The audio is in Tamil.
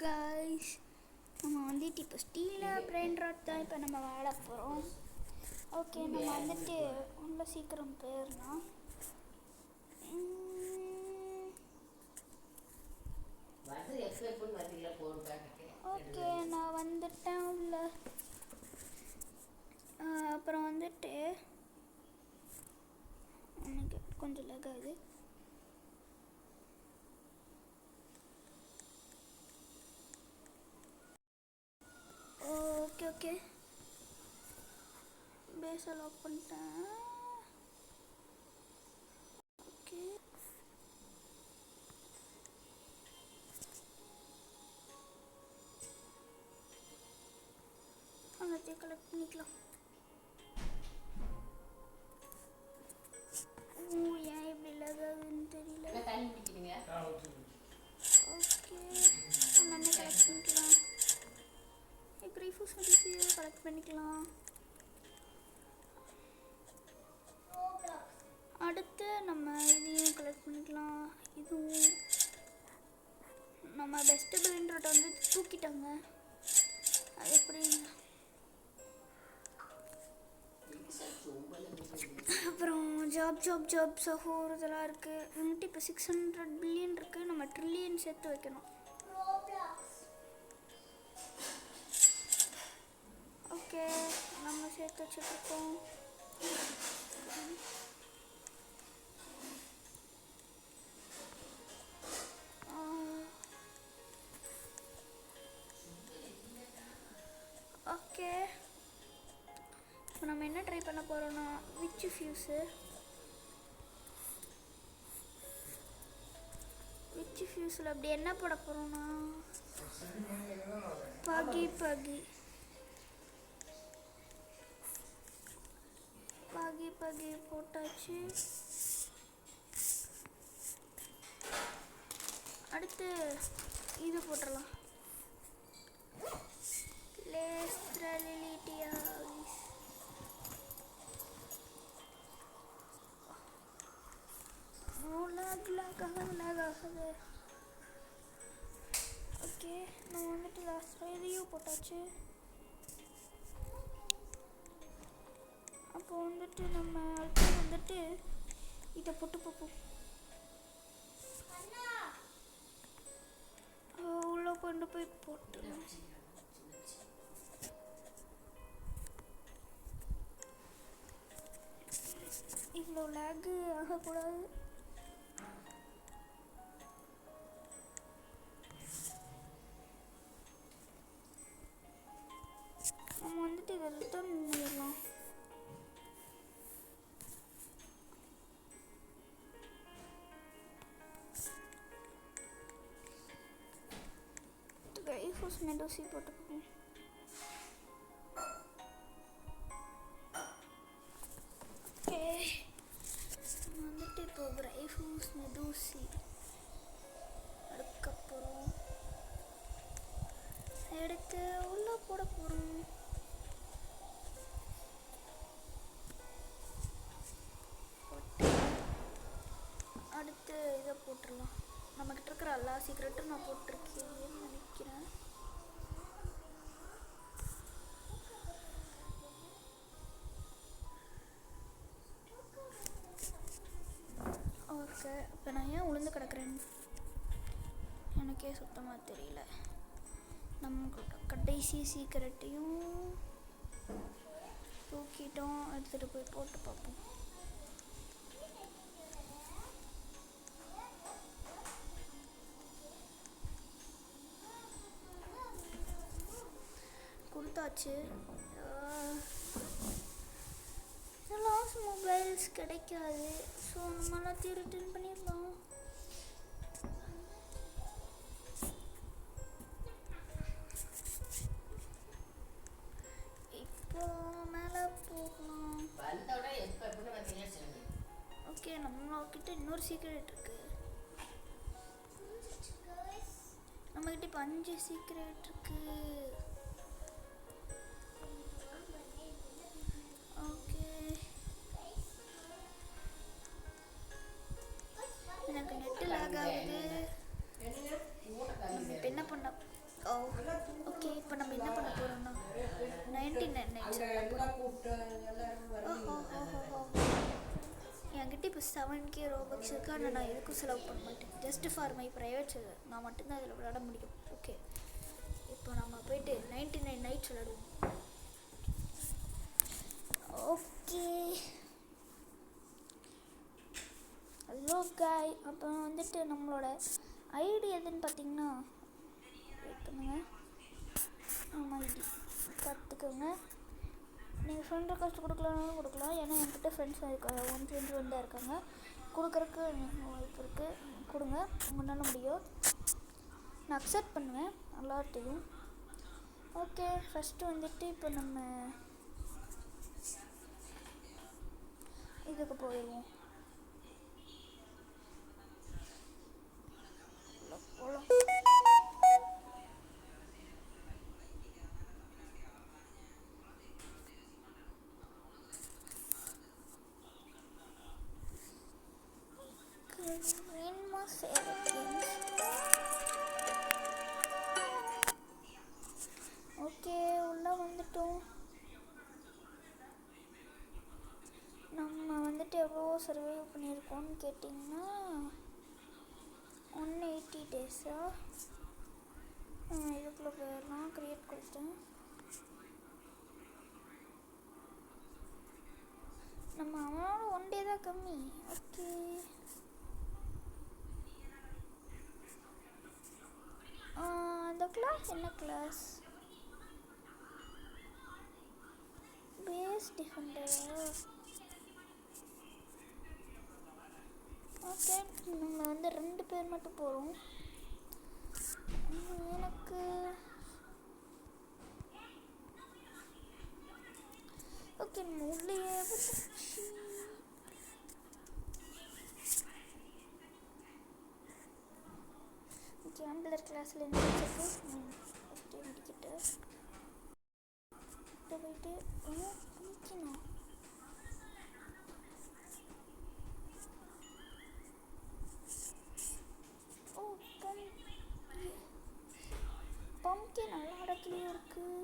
guys, நம்ம வந்துட்டு இப்போ ஸ்டீலர் பிரெயின் ராட் தான் இப்போ நம்ம வாழ போகிறோம். ஓகே, நம்ம வந்துட்டு உள்ள சீக்கிரம் போயிடலாம். ஓகே, நான் வந்துட்டேன் உள்ள. அப்புறம் வந்துட்டு எனக்கு கொஞ்சம் லேக் ஆகுது. ஓகே ஓகே, பேஸை லாக் பண்ணிட்டேன். ஓகே, எல்லாத்தையும் கலெக்ட் பண்ணிக்கலாம். ஏன் இப்படி இல்லாததுன்னு தெரியல. ஓகே, எல்லாமே கலெக்ட் பண்ணிக்கலாம். க்ரீஃபூஸ் மெடிசியும் கலெக்ட் பண்ணிக்கலாம். அடுத்து நம்ம இதையும் கலெக்ட் பண்ணிக்கலாம். இதுவும் நம்ம பெஸ்ட் பிளெண்டர்ட்ட வந்து தூக்கிட்டாங்க. அது எப்படி? அப்புறம் ஜாப் சஹோர் இதெல்லாம் இருக்குது. வந்துட்டு இப்போ 600 பில்லியன் இருக்குது. நம்ம ட்ரில்லியன் சேர்த்து வைக்கணும். ஓகே, நம்ம சேர்த்து வச்சுட்ருக்கோம். ஓகே, இப்போ நம்ம என்ன ட்ரை பண்ண போகிறோன்னா விச் ஃபியூஸில் அப்படி என்ன போட போகிறோன்னா பகி போட்டாச்சு. அடுத்து இது போட்டுடலாம். ஓகே, நம்ம வந்துட்டு லாஸ்ட்டாக இதையும் போட்டாச்சு. அப்போ வந்துட்டு நம்ம அடுத்து வந்துட்டு இதை போட்டு பார்ப்போம். உள்ளே கொண்டு போய் போட்டுருவோம். இவ்வளோ லேகு ஆகக்கூடாது. நம்ம வந்துட்டு இதை ரிட்டர்ன் பண்ணிடலாம். க்ரைஃபூஸ் மெடோசி போட்டுக்கோங்க. ஓகே, வந்துட்டு இப்போ க்ரைஃபூஸ் மெடோசி அதுக்கப்புறம் எடுத்து உள்ளே போட போகிறோம். அடுத்து இதை போட்டுடலாம். நம்மக்கிட்ட இருக்கிற எல்லா சீக்ரெட்டும் நான் போட்டிருக்கேன்னு நினைக்கிறேன். ஓகே, இப்போ நான் ஏன் உளுந்து கிடக்குறேன்னு எனக்கே சுத்தமாக தெரியல. நம்மளோட கடைசி சீக்கிரட்டையும் தூக்கிட்டோம். எடுத்துகிட்டு போய் போட்டு பார்ப்போம். கொடுத்தாச்சு. லாஸ்ட் மொபைல்ஸ் கிடைக்காது. ஸோ நம்ம எல்லாத்தையும் ரிட்டர்ன் பண்ணிடலாம். இப்போ மேலே போகலாம். ஓகே, நம்மக்கிட்ட இன்னொரு சீக்ரெட் இருக்கு. நம்மக்கிட்ட இப்போ 5 சீக்ரெட் இருக்கு. ஓகே, எனக்கு நெட்டு லாக் ஆகுது. என்ன பண்ண 99 நைட்ஸ் என்கிட்ட இப்போ 7K ரோபக்ஸ் இருக்குது. ஆனால் நான் எதுக்கும் செலவு பண்ண மாட்டேன். Just for my private server நான் மட்டும்தான் அதில் விளையாட முடியும். ஓகே, இப்போ நம்ம போயிட்டு 99 நைட்ஸ் விளையாடுவோம். ஓகே, ஹலோ காய். அப்போ வந்துட்டு நம்மளோட ஐடி எதுன்னு பார்த்தீங்கன்னா வெயிட் பண்ணுங்க. ஐடி பார்த்துக்கோங்க. நீங்கள் ஃப்ரெண்ட் ரெக்வஸ்ட் கொடுக்கலனாலும் கொடுக்கலாம். ஏன்னா என்கிட்ட ஃப்ரெண்ட்ஸ் இருக்காங்க, 121 தான் இருக்காங்க. கொடுக்குறக்கு வாய்ப்பு இருக்குது. கொடுங்க, உங்களால் முடியும். நான் அக்செப்ட் பண்ணுவேன் எல்லாத்தையும். ஓகே, ஃபஸ்ட்டு வந்துட்டு இப்போ நம்ம இதுக்கு போயிடுவோம். போகலாம். ஓகே, உள்ளே வந்துட்டோம். நம்ம வந்துட்டு எவ்வளோ சர்வைவ் பண்ணியிருக்கோம்னு கேட்டிங்கன்னா 180 டேஸா. இதுக்குள்ளே போயிடலாம். க்ரியேட் கொடுத்தேன். நம்ம அவனோட 1 டே தான் கம்மி. ஓகே, அந்த கிளாஸ் என்ன கிளாஸ்? Base Defender. ஓகே, நம்ம வந்து 2 பேர் மட்டும் போகிறோம். எனக்கு ஓகே, நம்ம உள்ளே கேம்பிளர் கிளாஸில் என்ன வச்சுருக்கு ஃபஸ்ட்டு முடிக்கிட்டு போயிட்டு முடிக்கணும். ஓ, பம்கே நல்லா இடத்துலையும் இருக்குது.